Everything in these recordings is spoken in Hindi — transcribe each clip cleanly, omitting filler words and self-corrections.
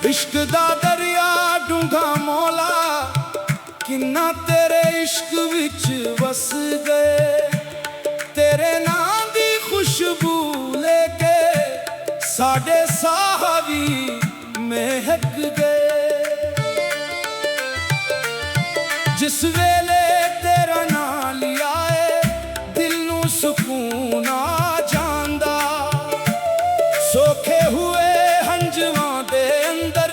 इश्क दा दरिया डूंघा मौला किन्ना तेरे इश्क विच वस गए। तेरे नां दी खुशबू लेके साडे साह वी महक गए। जिस वेले तेरा नां लिया है दिल नू सुकून आ जांदा। सोखे हुए हंजवां दे अंदर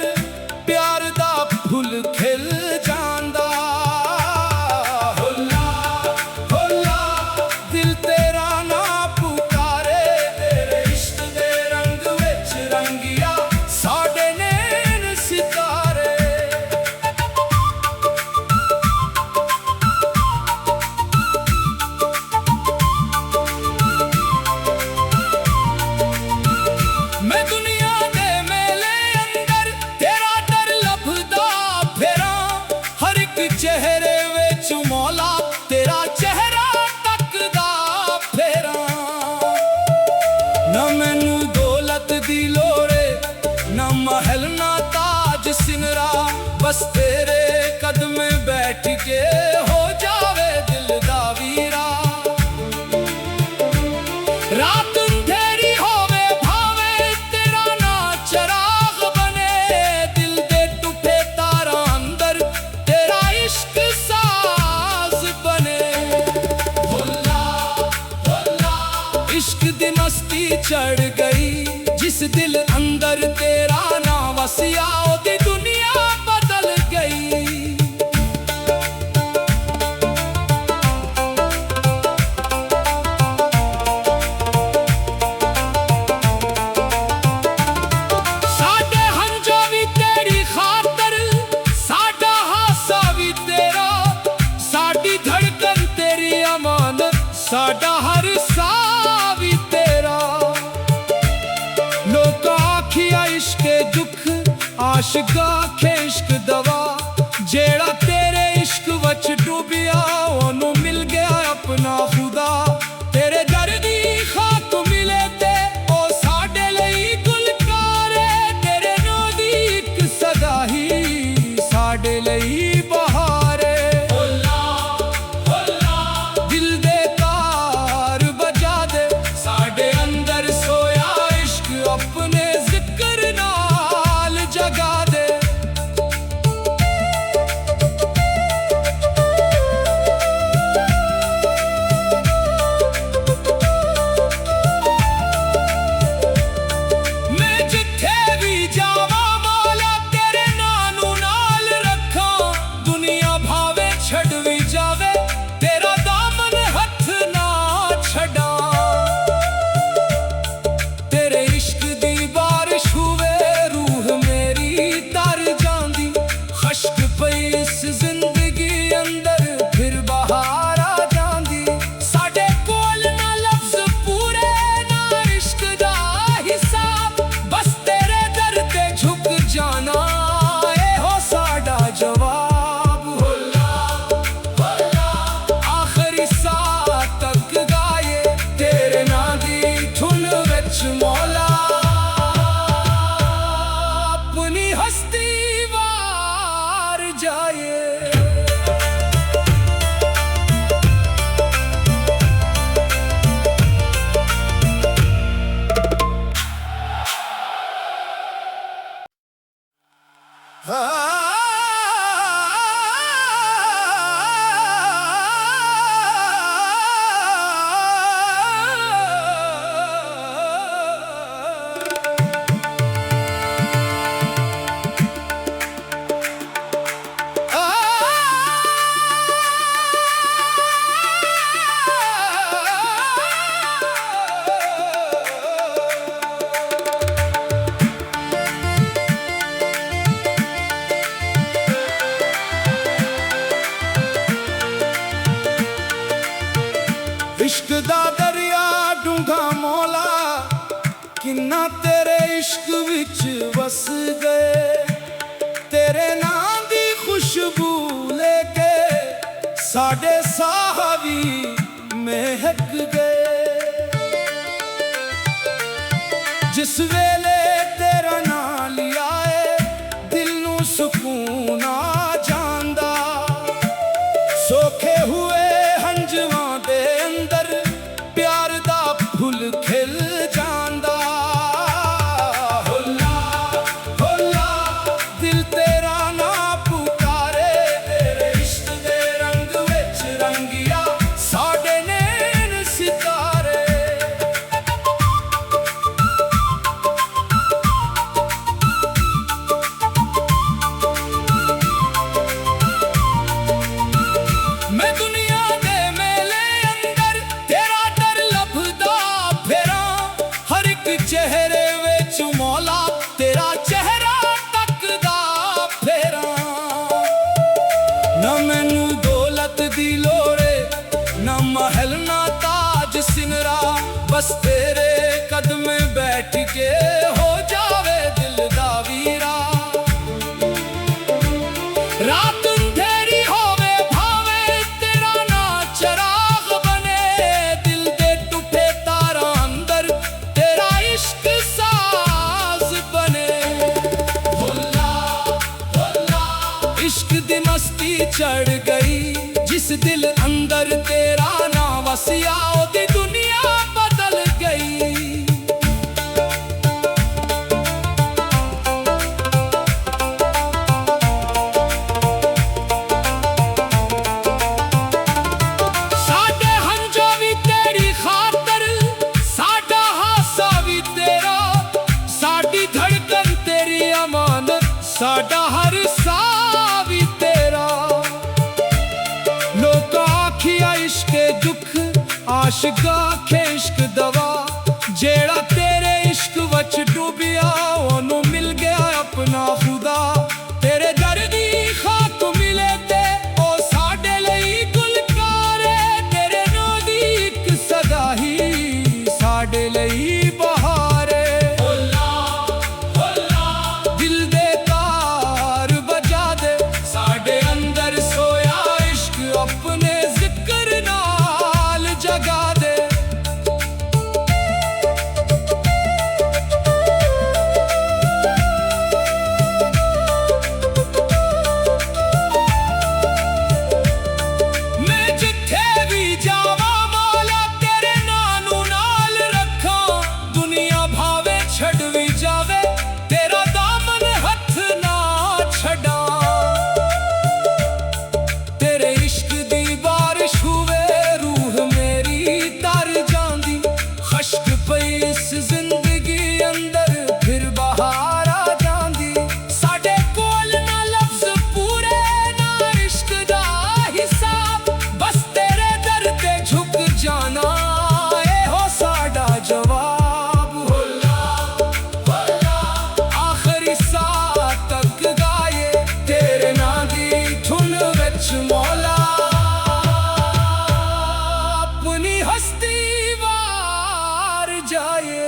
प्यार दा फुल खिल जांदा। होला होला दिल तेरा ना पुकारे तेरे इश्क दे रंग विच रंगिया साडे नैन सितारे। मैं दुनिया दे मेले अंदर तेरा डर लभदा फिरा। हर एक चेहरे विच मौला तेरा चेहरा तकदा फिरा। ना मैनू दौलत दी लोड़े ना महल ना ताज सिनरा। बस तेरे कदम बैठ के हो जावे दिल दा वीरा। रात अंधेरी होवे भावे तेरा ना चराग बने। दिल दे टूटे तारा अंदर तेरा इश्क साज बने। होला होला इश्क दी मस्ती चढ़ गई जिस दिल अंदर तेरा ना वसिया ओदी दुनिया बदल गई। साडे हंजा वी तेरी खातर साडा हासा वी तेरा। साडी धड़कन तेरी अमानत साडा हर सा वी तेरा। लोग आखिया इश्क दुख आशिका खे इश्क दवा। जेड़ा तेरे इश्क वच डूबिया ओनू मिल गया अपना खुदा। तेरे दर दी खाक मिले ते ओ साडे लई गुलकारे। तेरे नो दी इक सदा ही साडे लई बहारे। होला होला दिल दे तार बजा दे साडे अंदर सोया इश्क अपने जिक्र नाल जगा दे। इश्क दा दरिया डूंघा मौला किन्ना तेरे इश्क विच वस गए। तेरे नां दी खुशबू लेके साडे साह भी महक गए। जिस वेले तेरा नां लिया है दिल नू सुकून आ जांदा। सोखे हुए हंजवां दे अंदर प्यार दा फुल खिल जांदा। होला होला दिल तेरा ना पुकारे तेरे इश्क दे रंग विच रंगिया साडे नैन सितारे। मैं दुनिया दे मेले अंदर तेरा डर लभदा फिरां। हर एक चेहरे विच मौला तेरा चेहरा तकदा फिरां। ना मैनू दौलत दी लोड़े ना महल ना ताज सिनरा। बस तेरे कदमे बैठ के हो जावे दिल दा वीरा। रात अंधेरी होवे भावे तेरा ना चराग बने। दिल दे टूटे तारा अंदर तेरा इश्क साज बने। होला होला इश्क दी मस्ती चढ़ गई जिस दिल अंदर तेरा ना वसिया ओदी दुनिया बदल गई। साडे हंजो भी तेरी खातर साडा हासा भी तेरा। साडी धड़कन तेरी अमानत साडा हर सा भी तेरा। लोग आखिया इश्क दुख आशिका खे इश्क दवा। जेड़ा तेरे इश्क वच डूबिया ओनू मिल गया अपना खुदा। तेरे दर दी खाक मिले ते ओ साडे लई गुलकारे। तेरे नो दी इक सदा ही साडे लई बहारे। होला होला दिल दे तार बजा दे साडे अंदर सोया इश्क अपने जिक्र नाल जगा दे। मैं जिथे भी जावा मौला तेरे नानू नाल रखा। दुनिया भावे छड़ भी जावे तेरा दामन हथ ना छड़ा। तेरे इश्क दी बारिश हुए रूह मेरी तर जांदी। खश्क पई इस जिंदगी अंदर फिर बहार आ जांदी। साडे कोल ना लफ्ज पूरे ना इश्क दा हिसाब। बस तेरे दर ते झुक जाना ए हो साडा जवाब। होला होला आखिरी सा तक गाए तेरे नां दी धुन विच मौला। अपनी हस्ती वार जाए।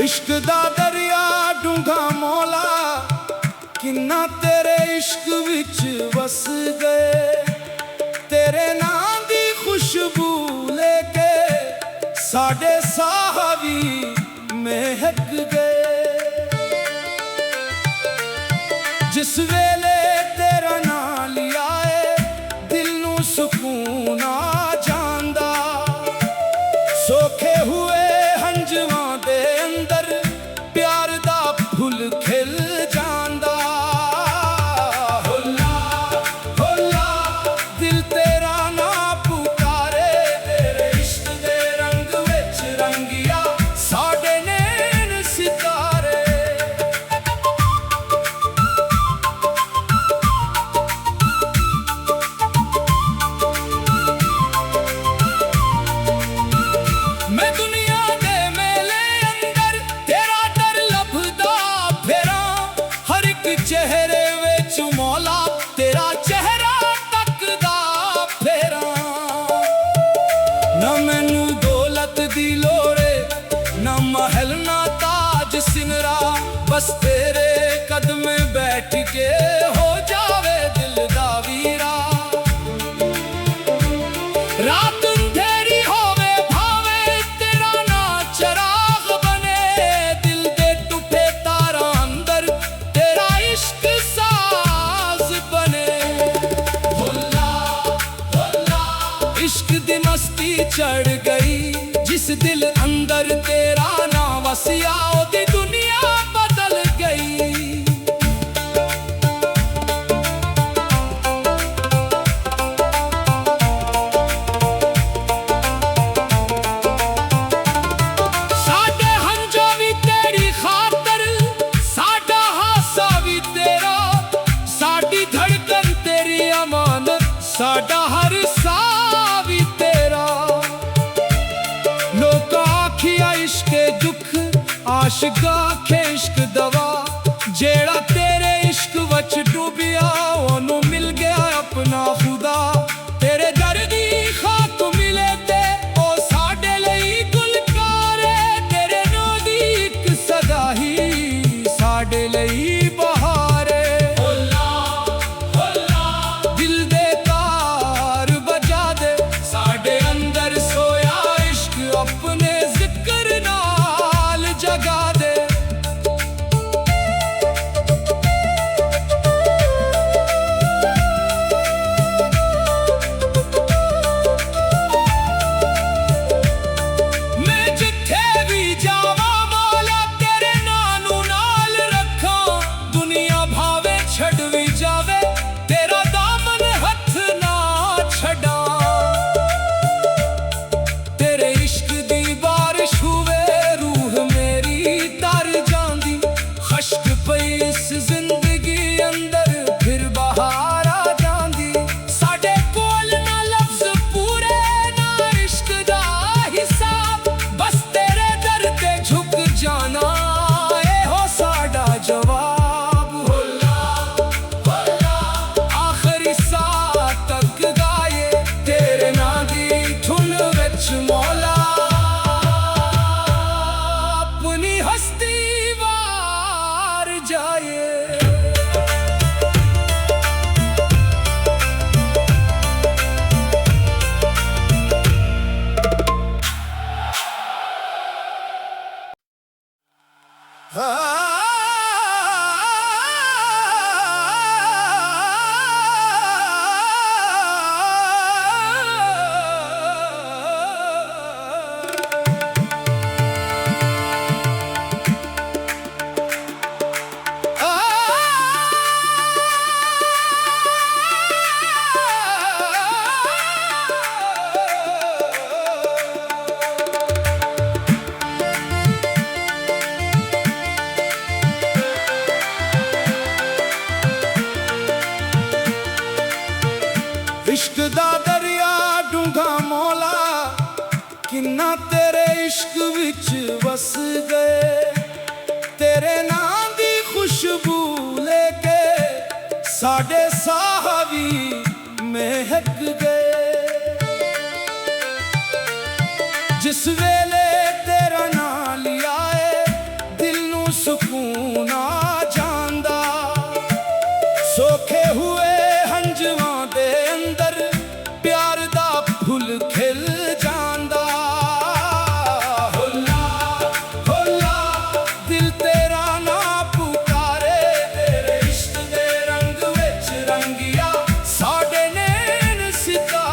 इश्क दा दरिया डूंघा मौला किन्ना तेरे इश्क विच वस गए। तेरे नां दी खुशबू लेके साडे साह भी महक गए। जिस वेले तेरा नां लिया है सुकून आ जांदा। सोखे हुए हंजवां दे अंदर प्यार दा फुल खिल जांदा। हुल्ला हुल्ला दिल तेरा ना पुकारे, तेरे इश्क दे रंग विच रंगिया साडे नैन सितारे। मैं दुनिया दे मेले अंदर तेरा डर लभदा फिरा, हर एक चेहरे विच मौला तेरा चेहरा तकदा फिरा। ना मैनू दौलत दी लोड़े, ना महल ना ताज सिंगरा, बस तेरे कदमे बैठ के हो जावे दिल दा वीरा। रात अंधेरी होवे भावे तेरा ना चराग बने, दिल दे टूटे तारा अंदर तेरा इश्क साज बने। हुल्ला हुल्ला इश्क दी मस्ती चढ़ गई, जिस दिल अंदर तेरा ना वसिया ओदी दुनिया बदल गई। साडे हंजो भी तेरी खातर, साडा हासा भी तेरा, साडी धड़कन तेरी अमानत, साडा हर सा भी तेरा। लोग आखिया इश्क दुख आशिका खे इश्क दवा, जेड़ा तेरे इश्क वच डूबिया ओनू मिल गया अपना खुदा। तेरे दर दी खाक मिले ते ओ साडे लई गुलकारे, तेरे नो दी इक सदा ही साडे लई बहारे। हुल्ला हुल्ला दिल दे तार बजा दे, साडे अंदर सोया इश्क अपने जिक्र नाल जगा दे। मैं जिथे भी जावा मौला तेरे नानू नाल रखा, दुनिया भावे छड़ भी जावे तेरा दामन हथ ना छड़ा। तेरे इश्क दी बारिश हुए रूह मेरी तर जांदी, खश्क पई इस जिंदगी अंदर फिर बहार आ जांदी। साडे कोल ना लफ्ज पूरे ना इश्क दा हिसाब, बस तेरे दर ते झुक जाना ए हो साडा जवाब। हुल्ला हुल्ला आखिरी सा तक गाए तेरे ना दी धुन विच मौला, अपनी हस्ती वार जाए। इश्क दा दरिया डूंघा मौला, किन्ना तेरे इश्क विच वस गए। तेरे नां दी खुशबू लेके साडे साह भी महक गए। जिस वेले तेरा नां लिया है दिल नू सुकून आ जांदा। सोखे हुए हंजवां दे अंदर प्यार दा फुल खिल जांदा। हुल्ला हुल्ला दिल तेरा ना पुकारे, तेरे इश्क दे रंग विच रंगिया साडे नैन सितारे।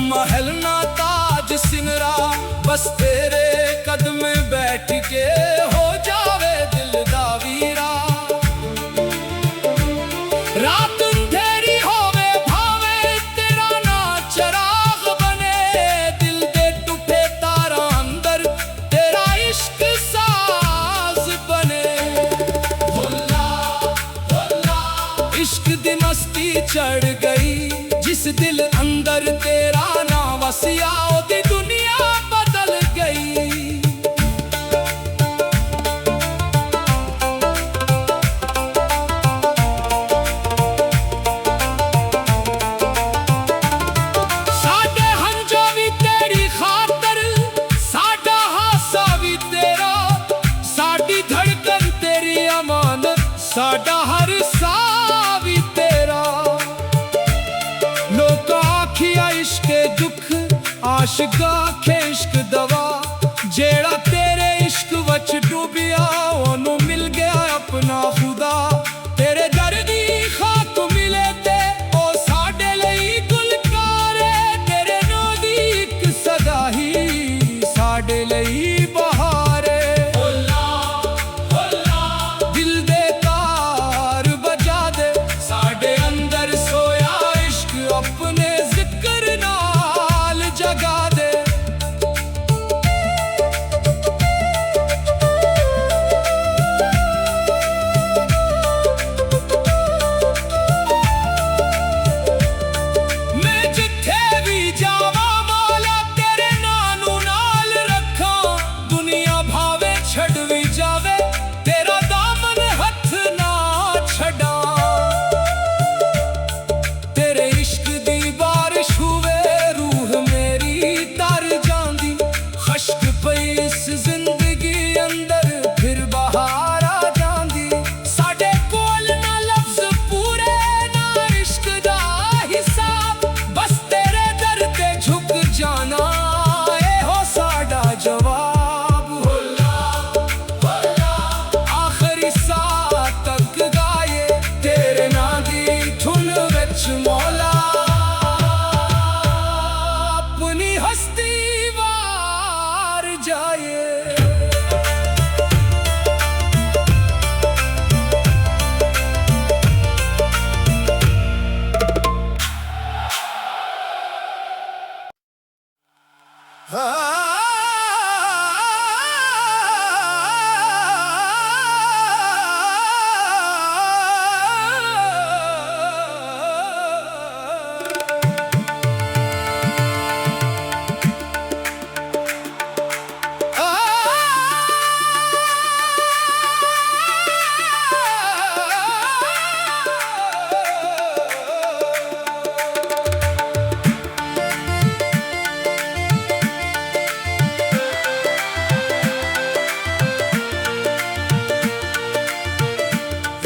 महल ना ताज सिंगरा, बस तेरे कदम में बैठ के हो जावे दिल दा वीरा। रात अंधेरी होवे भावे तेरा ना चराग बने, दिल दे टूटे तारा अंदर तेरा इश्क साज बने। हुल्ला हुल्ला इश्क दी मस्ती चढ़ गई, जिस दिल अंदर तेरा ना वसिया ओदी दुनिया बदल गई। साडे हंजा भी तेरी खातर, साडा हासा भी तेरा, साडी धड़कन तेरी अमानत, साडा हर सा भी तेरा। लोग आखिया इश्क दुख आशिका खे इश्क दवा, जेड़ा तेरे इश्क वच डूबिया ओनू मिल गया अपना खुदा। तेरे दर्दी खाक मिले ते ओ साडे लई गुलकारे, तेरे नो दी इक सदा ही साडे लई बहारे। हुल्ला हुल्ला दिल दे तार बजा दे, साडे अंदर सोया इश्क अपने जिक्र नाल जगा दे। मैं जिथे भी जावा मौला तेरे नानू नाल रखा, दुनिया भावे छड़ भी जावे तेरा दामन हथ ना छड़ा। तेरे इश्क दी बारिश हुए रूह मेरी तर जांदी, खश्क पई इस जिंदगी अंदर फिर बहार आ जांदी। साडे कोल ना लफ्ज पूरे ना इश्क दा हिसाब, बस तेरे दर ते झुक जाना ए हो साडा जवाब। हुल्ला हुल्ला आखिरी सा तक गाए तेरे नां दी धुन विच मौला, अपनी हस्ती वार जाए।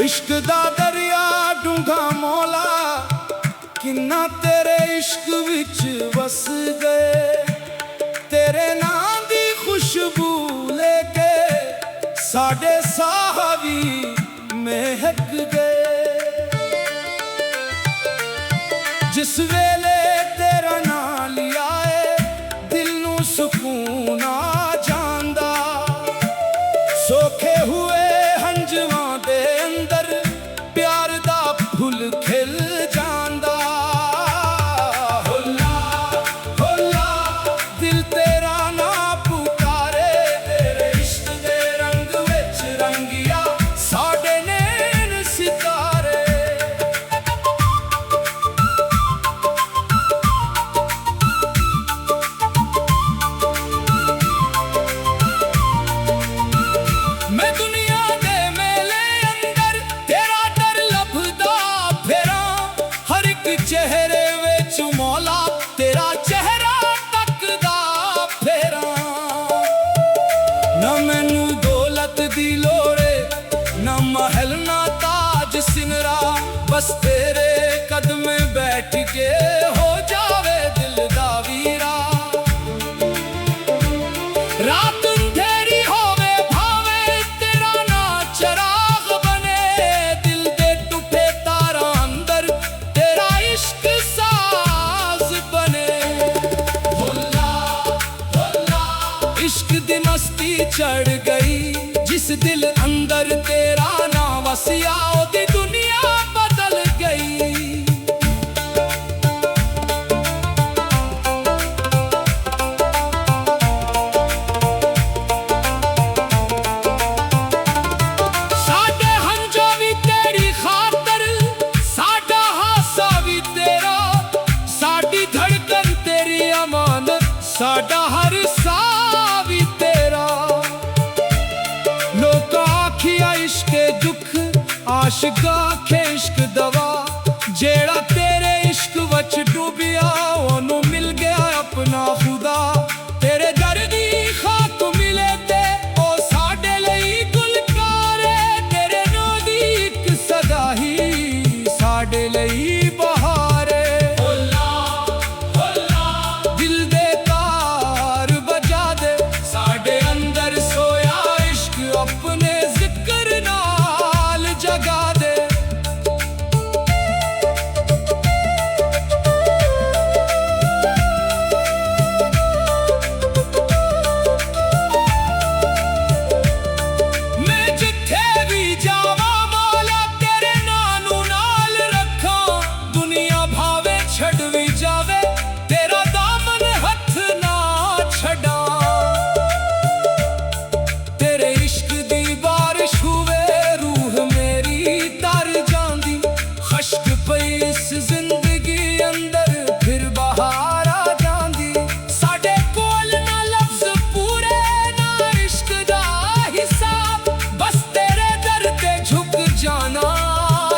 इश्क दा दरिया डूंगा मौला, किन्ना तेरे इश्क विच वस गए। तेरे नां दी खुशबू लेके साडे साह भी महक गए। जिस वेले तेरा नां लिया है दिल नू सुकून आ जांदा, सोखे हुए हंजवां दे अंदर प्यार दा फुल खिल जांदा। हुल्ला हुल्ला दिल तेरा ना पुकारे, तेरे इश्क दे रंग विच रंगिया साडे नैन सितारे। चढ़ गई। जिस दिल अंदर तेरा ना वसिया ओदी दुनिया बदल गई। साडे हंजा भी तेरी खातर, साडा हासा भी तेरा, साडी धड़कन तेरी अमानत, साडा हर सा भी तेरा। लोग आखिया इश्क दुख आशिका खे इश्क दवा, जेड़ा तेरे इश्क वच डूबिया ओनू मिल गया अपना खुदा। तेरे दर्दी खाक मिले ते ओ साडे लई गुलकारे, तेरे नो दी इक सदा ही साडे लई बहारे। दिल दे तार बजा दे, साडे अंदर सोया इश्क अपने जिक्र नाल जगा दे। मैं जिथे भी जावा मौला तेरे नानू नाल रखा, दुनिया भावे छड़ भी जावे तेरा दामन हथ ना छड़ा। तेरे इश्क दी बारिश हुए रूह मेरी तर जांदी, खश्क पई इस जिंदगी अंदर फिर बहार आ जांदी। साडे कोल ना लफ्ज पूरे ना इश्क दा हिसाब, बस तेरे दर ते झुक जाना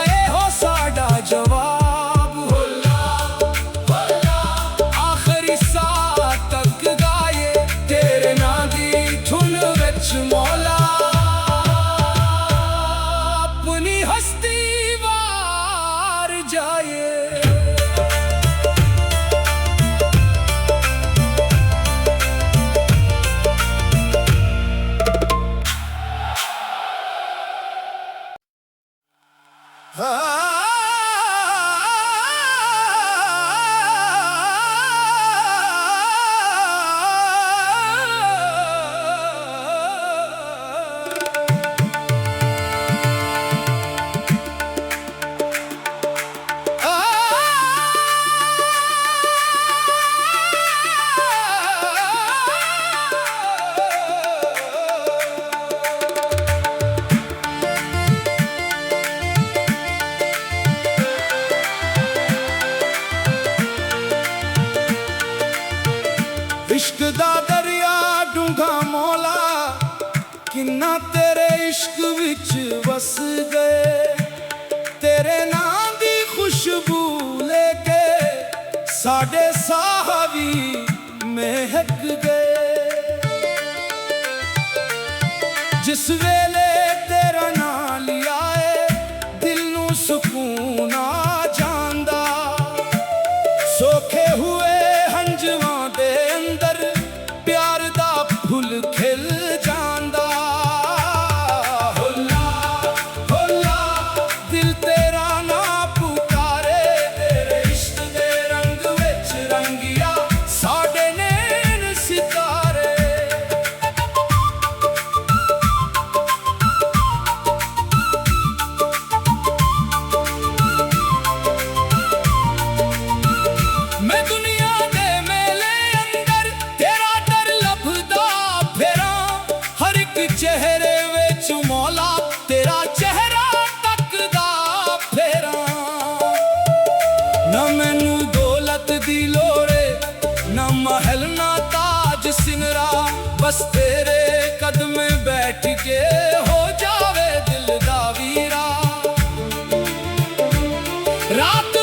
ए हो साडा जवाब। आखिरी सा तक गाए तेरे नां दी धुन विच मौला, अपनी हस्ती वार जाए। इश्क दा दरिया डूंगा मौला, किन्ना तेरे इश्क विच वस गए। तेरे नां दी खुशबू लेके साडे साह भी महक गए। जिस वेले तेरा नां लिया है दिल नू सुकून आ जांदा, सोखे हुए हंजवां दे अंदर प्यार दा फुल खिल जांदा। दिल तेरा ना पुकारे, तेरे इश्क दे रंग विच रंगिया साडे नैन सितारे। मैं दुनिया दे मेले अंदर तेरा डर लभदा फेरा, हर एक चेहरे विच मौला तेरा चेहरा तकदा फेरा। ना मैनू दौलत दी लोड़े, ना महल ना ताज सिंगरा, बस तेरे कदम बैठ के हो जावे दिल दा वीरा। रात